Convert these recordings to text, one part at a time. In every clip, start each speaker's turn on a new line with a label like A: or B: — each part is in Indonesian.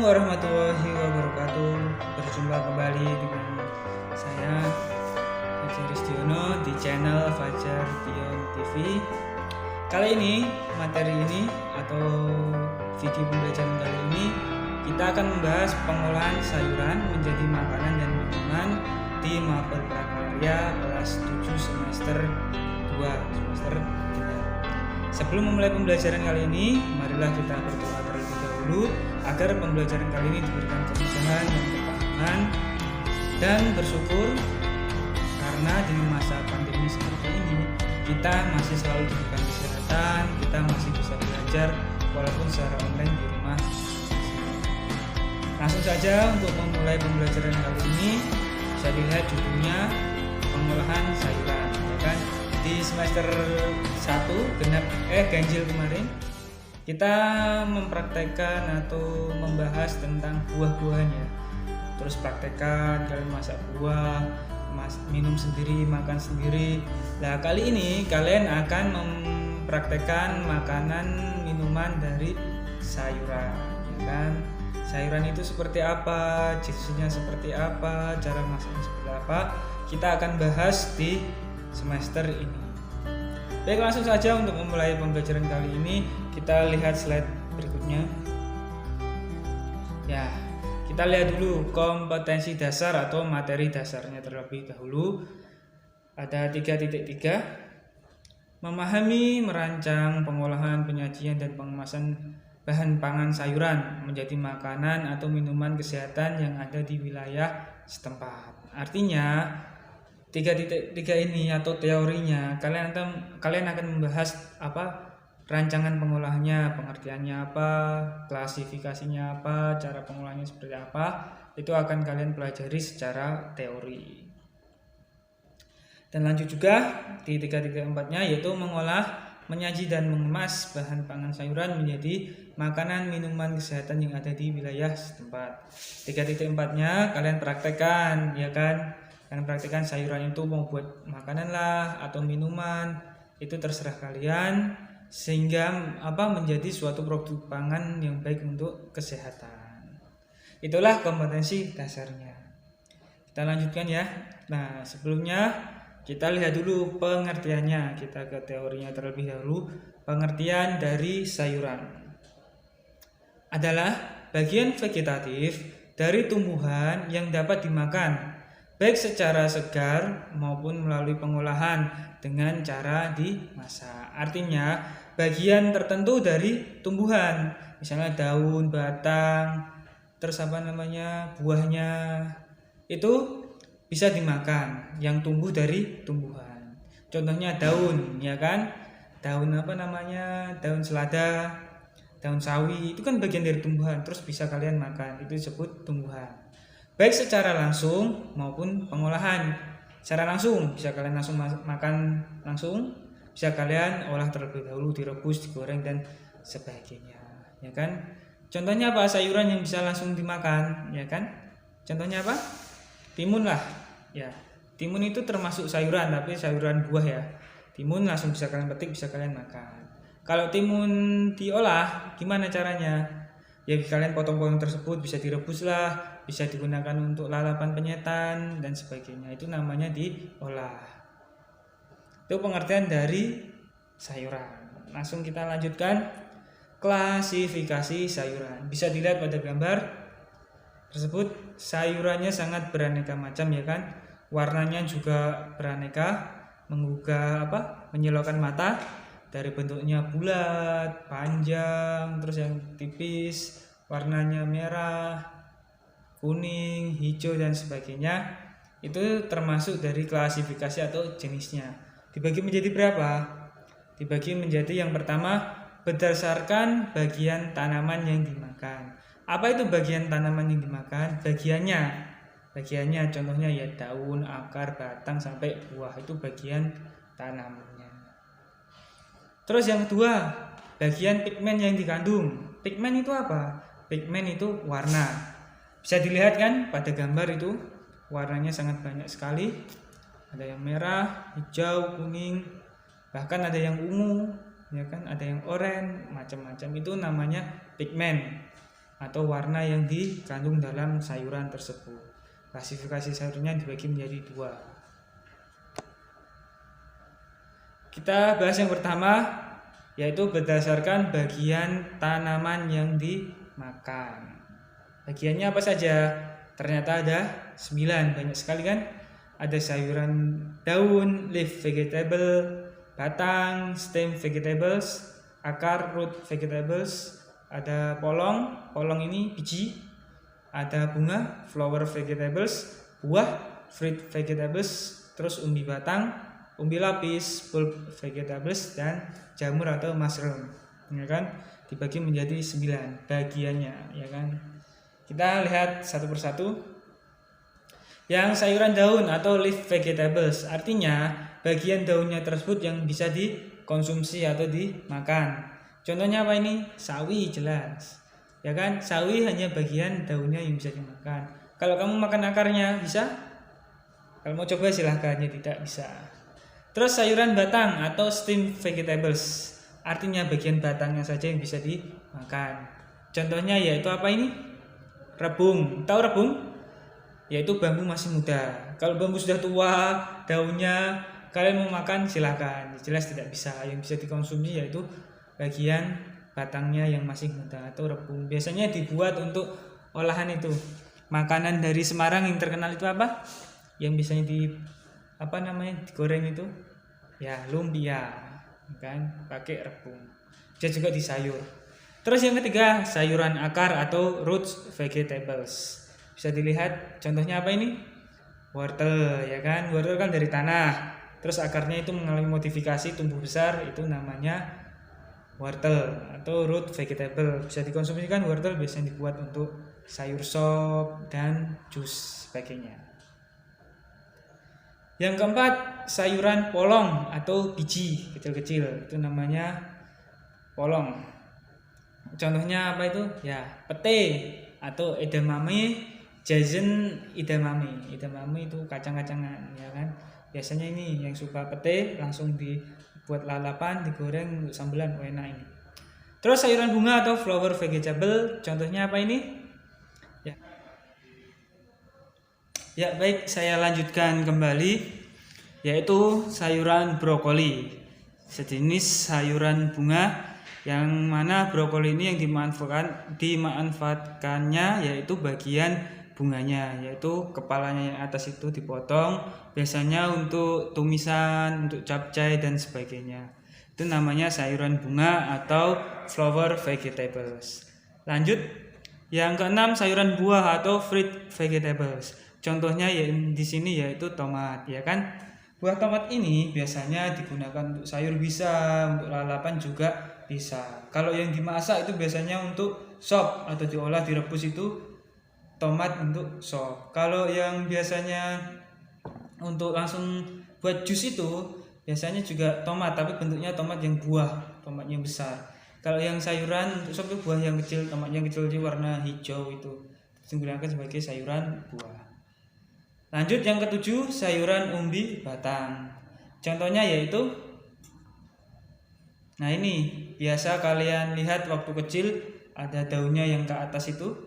A: Assalamualaikum warahmatullahi wabarakatuh. Berjumpa kembali dengan saya Fajar Istiono di channel Fajar Tion TV. Kali ini materi ini atau video pembelajaran kali ini kita akan membahas pengolahan sayuran menjadi makanan dan minuman di Mapel Prakarya kelas 7 semester 2 semester 3. Sebelum memulai pembelajaran kali ini, marilah kita berdoa terlebih dahulu agar pembelajaran kali ini diberikan kemudahan dan kepahaman, dan bersyukur karena di masa pandemi seperti ini kita masih selalu diberikan kesehatan, kita masih bisa belajar walaupun secara online di rumah. Langsung saja untuk memulai pembelajaran kali ini, bisa dilihat judulnya pengolahan sayuran, ya kan? Di semester 1 ganjil kemarin kita mempraktekkan atau membahas tentang buah-buahnya. Terus praktekkan kalian masak buah, minum sendiri, makan sendiri. Nah, kali ini kalian akan mempraktekkan makanan minuman dari sayuran, ya kan? Sayuran itu seperti apa, jenisnya seperti apa, cara masaknya seperti apa, kita akan bahas di semester ini. Baik, langsung saja untuk memulai pembelajaran kali ini kita lihat slide berikutnya. Ya, kita lihat dulu kompetensi dasar atau materi dasarnya terlebih dahulu. Ada 3.3. Memahami, merancang, pengolahan, penyajian dan pengemasan bahan pangan sayuran menjadi makanan atau minuman kesehatan yang ada di wilayah setempat. Artinya 3.3 ini atau teorinya kalian akan membahas apa, rancangan pengolahannya, pengertiannya apa, klasifikasinya apa, cara pengolahannya seperti apa, itu akan kalian pelajari secara teori. Dan lanjut juga di 3.3.4-nya yaitu mengolah, menyaji dan mengemas bahan pangan sayuran menjadi makanan minuman kesehatan yang ada di wilayah setempat. 3.4-nya kalian praktekkan, ya kan? Kalian praktekkan sayuran itu mau buat makanan lah atau minuman, itu terserah kalian, sehingga menjadi suatu produk pangan yang baik untuk kesehatan. Itulah kompetensi dasarnya. Kita lanjutkan ya. Nah, sebelumnya kita lihat dulu pengertiannya. Kita ke teorinya terlebih dahulu. Pengertian dari sayuran adalah bagian vegetatif dari tumbuhan yang dapat dimakan baik secara segar maupun melalui pengolahan dengan cara dimasak. Artinya bagian tertentu dari tumbuhan, misalnya daun, batang, terus buahnya, itu bisa dimakan yang tumbuh dari tumbuhan. Contohnya daun, ya kan? Daun daun selada, daun sawi, itu kan bagian dari tumbuhan, terus bisa kalian makan, itu disebut tumbuhan. Baik secara langsung maupun pengolahan. Secara langsung bisa kalian langsung makan langsung, bisa kalian olah terlebih dahulu, direbus, digoreng dan sebagainya, ya kan? Contohnya apa? Sayuran yang bisa langsung dimakan, ya kan? Contohnya apa? Timun lah, ya. Timun itu termasuk sayuran, tapi sayuran buah ya. Timun langsung bisa kalian petik, bisa kalian makan. Kalau timun diolah, gimana caranya? Ya kalian potong-potong tersebut bisa direbus lah, bisa digunakan untuk lalapan penyetan dan sebagainya. Itu namanya diolah. Itu pengertian dari sayuran. Langsung kita lanjutkan klasifikasi sayuran. Bisa dilihat pada gambar tersebut, sayurannya sangat beraneka macam, ya kan? Warnanya juga beraneka, menggugah menyilaukan mata. Dari bentuknya bulat, panjang, terus yang tipis, warnanya merah, kuning, hijau dan sebagainya. Itu termasuk dari klasifikasi atau jenisnya. Dibagi menjadi berapa? Dibagi menjadi yang pertama berdasarkan bagian tanaman yang dimakan. Apa itu bagian tanaman yang dimakan? Bagiannya contohnya ya daun, akar, batang sampai buah, itu bagian tanamannya. Terus yang kedua, bagian pigmen yang dikandung. Pigmen itu apa? Pigmen itu warna. Bisa dilihat kan pada gambar itu, warnanya sangat banyak sekali. Ada yang merah, hijau, kuning, bahkan ada yang ungu, ya kan? Ada yang oranye, macam-macam. Itu namanya pigmen atau warna yang dikandung dalam sayuran tersebut. Klasifikasi sayurnya dibagi menjadi 2. Kita bahas yang pertama, yaitu berdasarkan bagian tanaman yang dimakan. Bagiannya apa saja? Ternyata ada 9, banyak sekali kan? Ada sayuran daun, leaf vegetable, batang, stem vegetables, akar, root vegetables, ada polong ini biji, ada bunga, flower vegetables, buah, fruit vegetables, terus umbi batang, umbi lapis, bulb vegetables, dan jamur atau mushroom, ya kan? Dibagi menjadi 9 bagiannya, ya kan? Kita lihat satu persatu. Yang sayuran daun atau leaf vegetables, artinya bagian daunnya tersebut yang bisa dikonsumsi atau dimakan. Contohnya apa ini? Sawi, jelas. Ya kan? Sawi hanya bagian daunnya yang bisa dimakan. Kalau kamu makan akarnya bisa? Kalau mau coba silahkan, ya tidak bisa. Terus sayuran batang atau stem vegetables, artinya bagian batangnya saja yang bisa dimakan. Contohnya yaitu apa ini? Rebung. Tahu rebung? Yaitu bambu masih muda. Kalau bambu sudah tua, daunnya kalian mau makan silahkan, jelas tidak bisa. Yang bisa dikonsumsi yaitu bagian batangnya yang masih muda atau rebung. Biasanya dibuat untuk olahan itu. Makanan dari Semarang yang terkenal itu apa? Yang biasanya digoreng itu? Ya, lumpia, kan? Pakai rebung. Bisa juga di sayur. Terus yang ketiga, sayuran akar atau roots vegetables. Bisa dilihat contohnya apa ini? Wortel, ya kan? Wortel kan dari tanah. Terus akarnya itu mengalami modifikasi tumbuh besar, itu namanya wortel atau root vegetable. Bisa dikonsumsi kan wortel, biasanya dibuat untuk sayur sop dan jus sebagainya. Yang keempat, sayuran polong atau biji kecil-kecil, itu namanya polong. Contohnya apa itu? Ya, pete atau edamame, jazen edamame. Edamame itu kacang-kacangan, ya kan? Biasanya ini yang suka pete langsung dibuat lalapan, digoreng untuk sambelan, enak ini. Terus sayuran bunga atau flower vegetable, contohnya apa ini? Ya baik, saya lanjutkan kembali, yaitu sayuran brokoli, sejenis sayuran bunga yang mana brokoli ini yang dimanfaatkannya yaitu bagian bunganya, yaitu kepalanya yang atas itu dipotong, biasanya untuk tumisan, untuk capcay dan sebagainya. Itu namanya sayuran bunga atau flower vegetables. Lanjut, yang keenam, sayuran buah atau fruit vegetables. Contohnya yang di sini yaitu tomat, ya kan? Buah tomat ini biasanya digunakan untuk sayur bisa, untuk lalapan juga bisa. Kalau yang dimasak itu biasanya untuk sop atau diolah direbus itu tomat untuk sop. Kalau yang biasanya untuk langsung buat jus itu biasanya juga tomat, tapi bentuknya tomat yang buah, tomat yang besar. Kalau yang sayuran untuk sop itu buah yang kecil, tomat yang kecil di warna hijau itu digunakan sebagai sayuran buah. Lanjut yang ketujuh, sayuran umbi batang. Contohnya yaitu, nah ini biasa kalian lihat waktu kecil ada daunnya yang ke atas itu,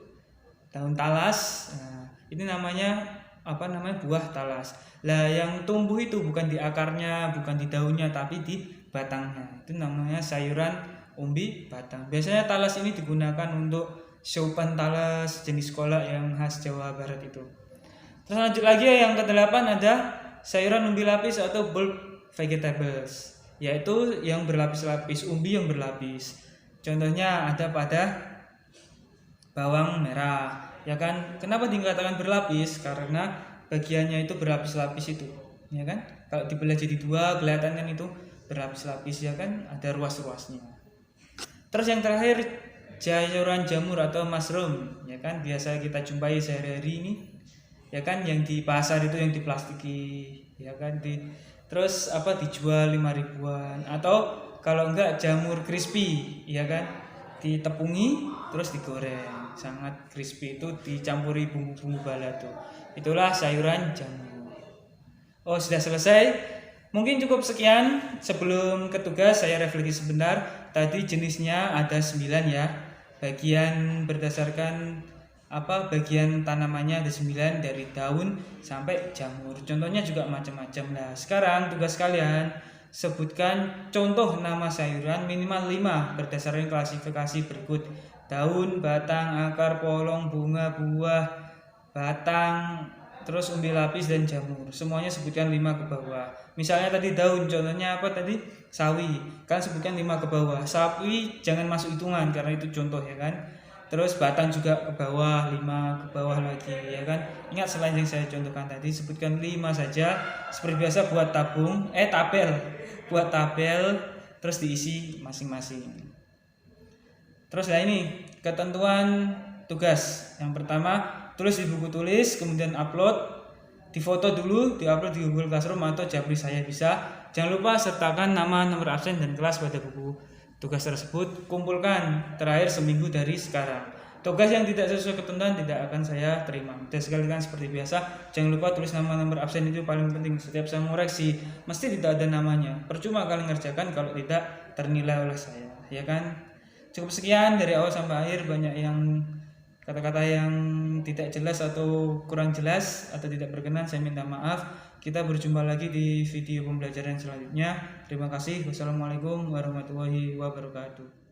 A: daun talas. Nah, ini namanya buah talas. Lah yang tumbuh itu bukan di akarnya, bukan di daunnya, tapi di batangnya. Itu namanya sayuran umbi batang. Biasanya talas ini digunakan untuk supan talas jenis kolak yang khas Jawa Barat itu. Terus lanjut lagi, yang ke-8 ada sayuran umbi lapis atau bulb vegetables, yaitu yang berlapis-lapis, umbi yang berlapis. Contohnya ada pada bawang merah, ya kan? Kenapa dikatakan berlapis? Karena bagiannya itu berlapis-lapis itu, ya kan? Kalau dibelah jadi dua kelihatan kan itu berlapis-lapis, ya kan? Ada ruas-ruasnya. Terus yang terakhir, sayuran jamur atau mushroom, ya kan? Biasa kita jumpai sehari-hari ini, ya kan, yang di pasar itu yang diplastiki, ya kan, terus dijual 5 ribuan, atau kalau enggak jamur crispy, ya kan, ditepungi terus digoreng sangat crispy, itu dicampuri bumbu-bumbu balado. Itulah sayuran jamur. Oh, sudah selesai. Mungkin cukup sekian. Sebelum ke tugas saya refleksi sebentar. Tadi jenisnya ada 9 ya. bagian berdasarkan bagian tanamannya ada 9, dari daun sampai jamur. Contohnya juga macam-macam. Nah, sekarang tugas kalian sebutkan contoh nama sayuran minimal 5 berdasarkan klasifikasi berikut: daun, batang, akar, polong, bunga, buah, batang, terus umbi lapis dan jamur. Semuanya sebutkan 5 ke bawah. Misalnya tadi daun, contohnya apa tadi? Sawi. Kalian sebutkan 5 ke bawah. Sawi jangan masuk hitungan karena itu contoh ya kan. Terus batang juga ke bawah, 5 ke bawah lagi ya kan. Ingat selain yang saya contohkan tadi, sebutkan 5 saja. Seperti biasa buat tabel. Buat tabel terus diisi masing-masing. Terus ini ketentuan tugas. Yang pertama, tulis di buku tulis, kemudian upload, difoto dulu, diupload di Google Classroom atau Japri saya bisa. Jangan lupa sertakan nama, nomor absen dan kelas pada buku tugas tersebut. Kumpulkan terakhir seminggu dari sekarang. Tugas yang tidak sesuai ketentuan tidak akan saya terima. Dan sekalian seperti biasa, jangan lupa tulis nama, nomor absen, itu paling penting. Setiap saya mengoreksi mesti tidak ada namanya. Percuma kalian ngerjakan kalau tidak ternilai oleh saya, ya kan? Cukup sekian dari awal sampai akhir. Banyak yang kata-kata yang tidak jelas atau kurang jelas atau tidak berkenan, saya minta maaf. Kita berjumpa lagi di video pembelajaran selanjutnya. Terima kasih. Wassalamualaikum warahmatullahi wabarakatuh.